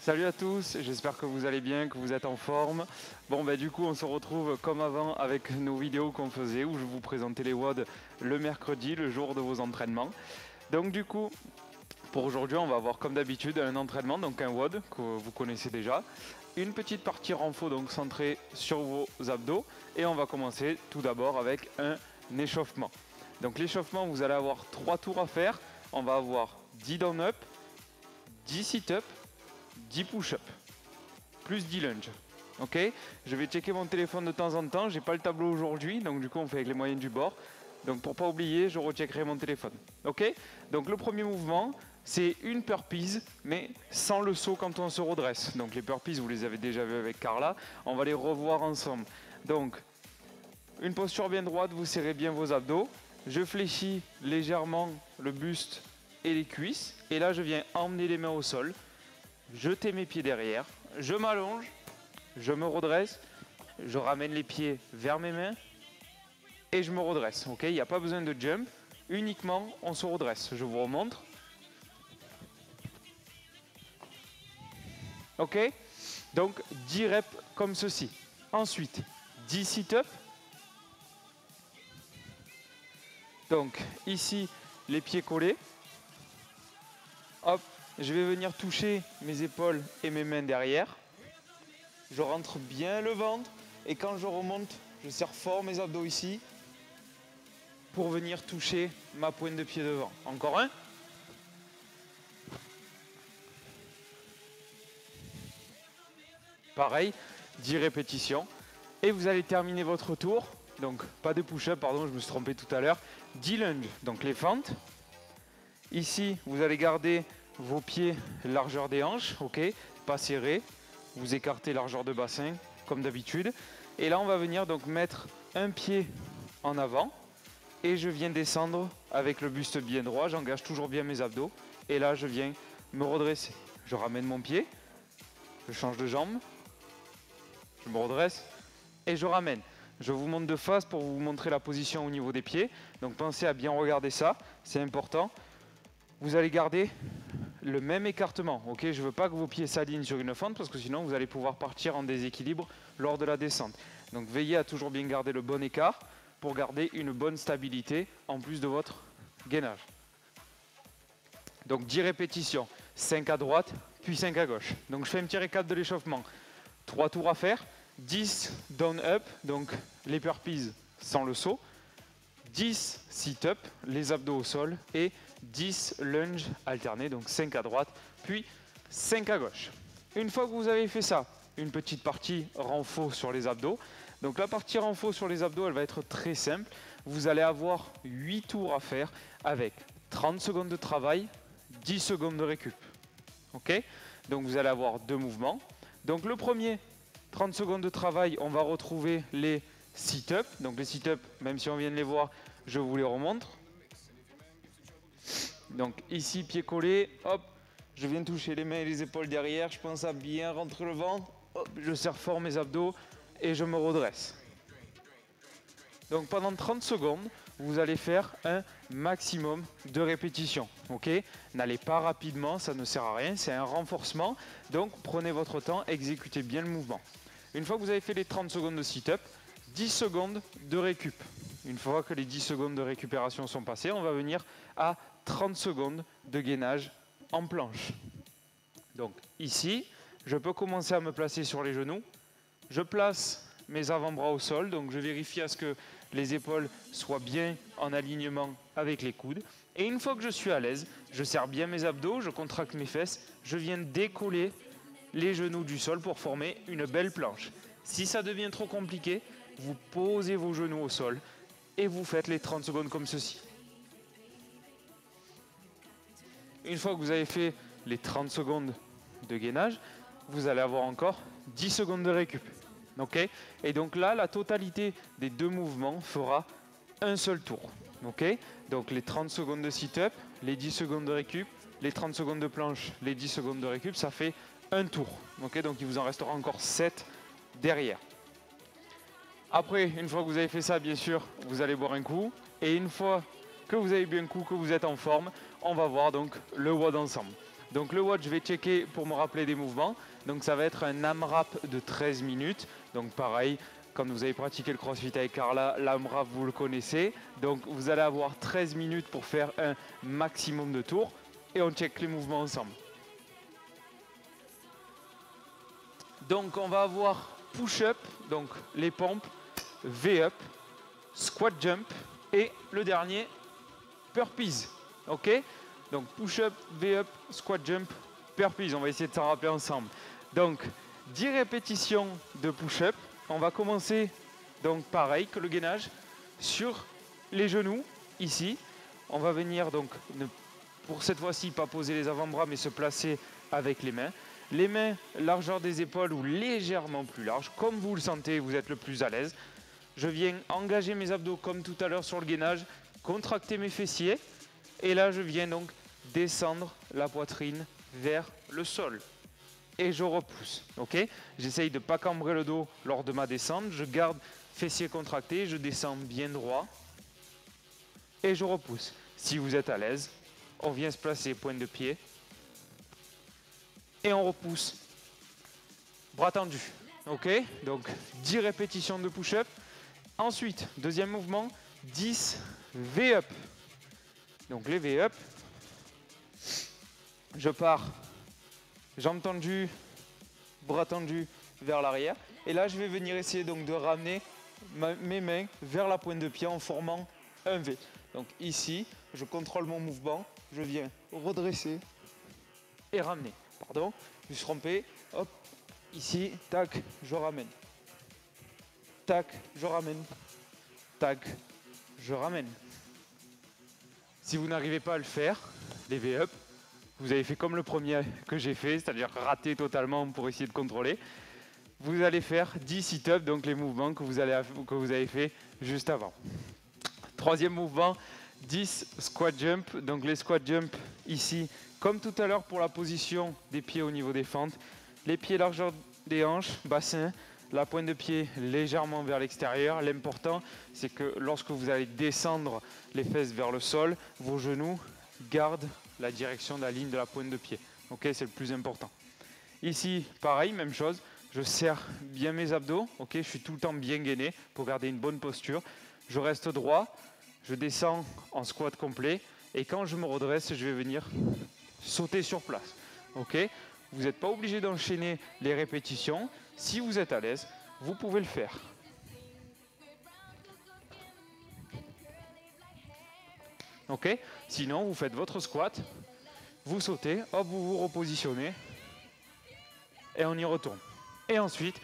Salut à tous, j'espère que vous allez bien, que vous êtes en forme. Bon du coup on se retrouve comme avant avec nos vidéos qu'on faisait où je vous présentais les WOD le mercredi, le jour de vos entraînements. Donc du coup pour aujourd'hui on va avoir comme d'habitude un entraînement, donc un WOD que vous connaissez déjà. Une petite partie renfo donc centrée sur vos abdos et on va commencer tout d'abord avec un échauffement. Donc l'échauffement vous allez avoir 3 tours à faire, on va avoir 10 down-up, 10 sit-up, 10 push-up, plus 10 lunges. Ok, je vais checker mon téléphone de temps en temps, j'ai pas le tableau aujourd'hui, donc du coup on fait avec les moyens du bord. Donc pour pas oublier, je recheckerai mon téléphone. Ok, donc le premier mouvement, c'est une burpees, mais sans le saut quand on se redresse. Donc les burpees, vous les avez déjà vus avec Carla, on va les revoir ensemble. Donc, une posture bien droite, vous serrez bien vos abdos. Je fléchis légèrement le buste et les cuisses. Et là, je viens emmener les mains au sol. Jeter mes pieds derrière, je m'allonge, je me redresse, je ramène les pieds vers mes mains et je me redresse. Ok, il n'y a pas besoin de jump, uniquement on se redresse. Je vous remontre. Ok, donc 10 reps comme ceci. Ensuite, 10 sit-up. Donc ici, les pieds collés. Hop. Je vais venir toucher mes épaules et mes mains derrière. Je rentre bien le ventre et quand je remonte, je serre fort mes abdos ici pour venir toucher ma pointe de pied devant. Encore un. Pareil, 10 répétitions. Et vous allez terminer votre tour. Donc pas de push-up, pardon, je me suis trompé tout à l'heure. 10 lunges, donc les fentes. Ici, vous allez garder vos pieds largeur des hanches, ok, pas serrés. Vous écartez largeur de bassin, comme d'habitude. Et là, on va venir donc mettre un pied en avant. Et je viens descendre avec le buste bien droit. J'engage toujours bien mes abdos. Et là, je viens me redresser. Je ramène mon pied. Je change de jambe. Je me redresse. Et je ramène. Je vous montre de face pour vous montrer la position au niveau des pieds. Donc pensez à bien regarder ça. C'est important. Vous allez garder le même écartement, ok. Je ne veux pas que vos pieds s'alignent sur une fente parce que sinon vous allez pouvoir partir en déséquilibre lors de la descente. Donc veillez à toujours bien garder le bon écart pour garder une bonne stabilité en plus de votre gainage. Donc 10 répétitions, 5 à droite, puis 5 à gauche. Donc je fais un petit récap de l'échauffement. 3 tours à faire, 10 down up, donc les burpees sans le saut, 10 sit-up, les abdos au sol et 10 lunges alternés, donc 5 à droite, puis 5 à gauche. Une fois que vous avez fait ça, une petite partie renfo sur les abdos. Donc la partie renfo sur les abdos, elle va être très simple. Vous allez avoir 8 tours à faire avec 30 secondes de travail, 10 secondes de récup. Ok? Donc vous allez avoir 2 mouvements. Donc le premier, 30 secondes de travail, on va retrouver les sit-up. Donc les sit-up, même si on vient de les voir, je vous les remontre. Donc ici, pied collé, hop, je viens toucher les mains et les épaules derrière. Je pense à bien rentrer le ventre. Hop, je serre fort mes abdos et je me redresse. Donc pendant 30 secondes, vous allez faire un maximum de répétitions. Ok, n'allez pas rapidement, ça ne sert à rien, c'est un renforcement. Donc prenez votre temps, exécutez bien le mouvement. Une fois que vous avez fait les 30 secondes de sit-up, 10 secondes de récup. Une fois que les 10 secondes de récupération sont passées, on va venir à 30 secondes de gainage en planche. Donc ici, je peux commencer à me placer sur les genoux. Je place mes avant-bras au sol, donc je vérifie à ce que les épaules soient bien en alignement avec les coudes. Et une fois que je suis à l'aise, je serre bien mes abdos, je contracte mes fesses, je viens décoller les genoux du sol pour former une belle planche. Si ça devient trop compliqué, vous posez vos genoux au sol et vous faites les 30 secondes comme ceci. Une fois que vous avez fait les 30 secondes de gainage, vous allez avoir encore 10 secondes de récup. Okay, et donc là, la totalité des 2 mouvements fera un seul tour. Okay, donc les 30 secondes de sit-up, les 10 secondes de récup, les 30 secondes de planche, les 10 secondes de récup, ça fait un tour. Okay, donc il vous en restera encore 7 derrière. Après, une fois que vous avez fait ça, bien sûr, vous allez boire un coup. Et une fois que vous avez bu un coup, que vous êtes en forme, on va voir donc le WOD ensemble. Donc le WOD, je vais checker pour me rappeler des mouvements. Donc ça va être un AMRAP de 13 minutes. Donc pareil, quand vous avez pratiqué le CrossFit avec Carla, l'AMRAP vous le connaissez. Donc vous allez avoir 13 minutes pour faire un maximum de tours. Et on check les mouvements ensemble. Donc on va avoir push-up, donc les pompes, V-up, squat jump et le dernier, burpees. Ok? Donc push-up, V-up, squat jump, burpees. On va essayer de s'en rappeler ensemble. Donc 10 répétitions de push-up. On va commencer donc pareil que le gainage sur les genoux ici. On va venir donc pour cette fois-ci pas poser les avant-bras mais se placer avec les mains. Les mains, largeur des épaules ou légèrement plus large, comme vous le sentez, vous êtes le plus à l'aise. Je viens engager mes abdos comme tout à l'heure sur le gainage, contracter mes fessiers. Et là, je viens donc descendre la poitrine vers le sol. Et je repousse. Okay, j'essaye de ne pas cambrer le dos lors de ma descente. Je garde fessiers contractés, je descends bien droit. Et je repousse. Si vous êtes à l'aise, on vient se placer pointe de pied. Et on repousse. Bras tendus. Ok, donc 10 répétitions de push-up. Ensuite, deuxième mouvement, 10 V-up. Donc les V-up, je pars, jambes tendues, bras tendus vers l'arrière. Et là, je vais venir essayer donc de ramener mes mains vers la pointe de pied en formant un V. Donc ici, je contrôle mon mouvement, je viens redresser et ramener. Pardon, je me suis trompé. Hop, ici, tac, je ramène. Tac, je ramène. Tac, je ramène. Si vous n'arrivez pas à le faire, les V-up, vous avez fait comme le premier que j'ai fait, c'est-à-dire rater totalement pour essayer de contrôler. Vous allez faire 10 sit-ups, donc les mouvements que vous avez fait juste avant. Troisième mouvement, 10 squat jump. Donc les squat jump ici, comme tout à l'heure pour la position des pieds au niveau des fentes. Les pieds largeur des hanches, bassin, la pointe de pied légèrement vers l'extérieur. L'important, c'est que lorsque vous allez descendre les fesses vers le sol, vos genoux gardent la direction de la ligne de la pointe de pied. Ok, c'est le plus important. Ici, pareil, même chose. Je serre bien mes abdos. Ok, je suis tout le temps bien gainé pour garder une bonne posture. Je reste droit. Je descends en squat complet. Et quand je me redresse, je vais venir sauter sur place. Ok, vous n'êtes pas obligé d'enchaîner les répétitions. Si vous êtes à l'aise, vous pouvez le faire. Ok, sinon, vous faites votre squat. Vous sautez, hop, vous vous repositionnez. Et on y retourne. Et ensuite,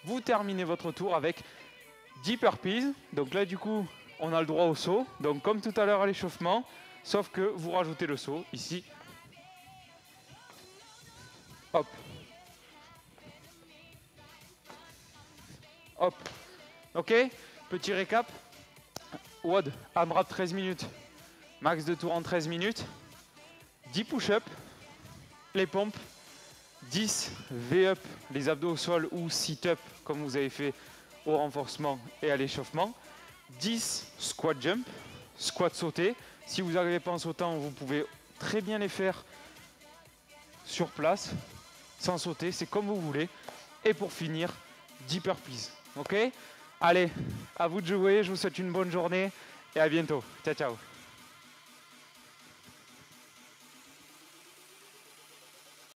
vous terminez votre tour avec 10 burpees. Donc là, du coup, on a le droit au saut. Donc comme tout à l'heure à l'échauffement, sauf que vous rajoutez le saut ici. Hop. Hop. Ok, petit récap. WOD, AMRAP 13 minutes. Max de tours en 13 minutes. 10 push-up. Les pompes. 10 V-up, les abdos au sol ou sit-up comme vous avez fait au renforcement et à l'échauffement. 10 squat jump, squat sauté. Si vous n'arrivez pas en sautant, vous pouvez très bien les faire sur place, sans sauter, c'est comme vous voulez. Et pour finir, 10 burpees. Ok? Allez, à vous de jouer, je vous souhaite une bonne journée et à bientôt. Ciao, ciao.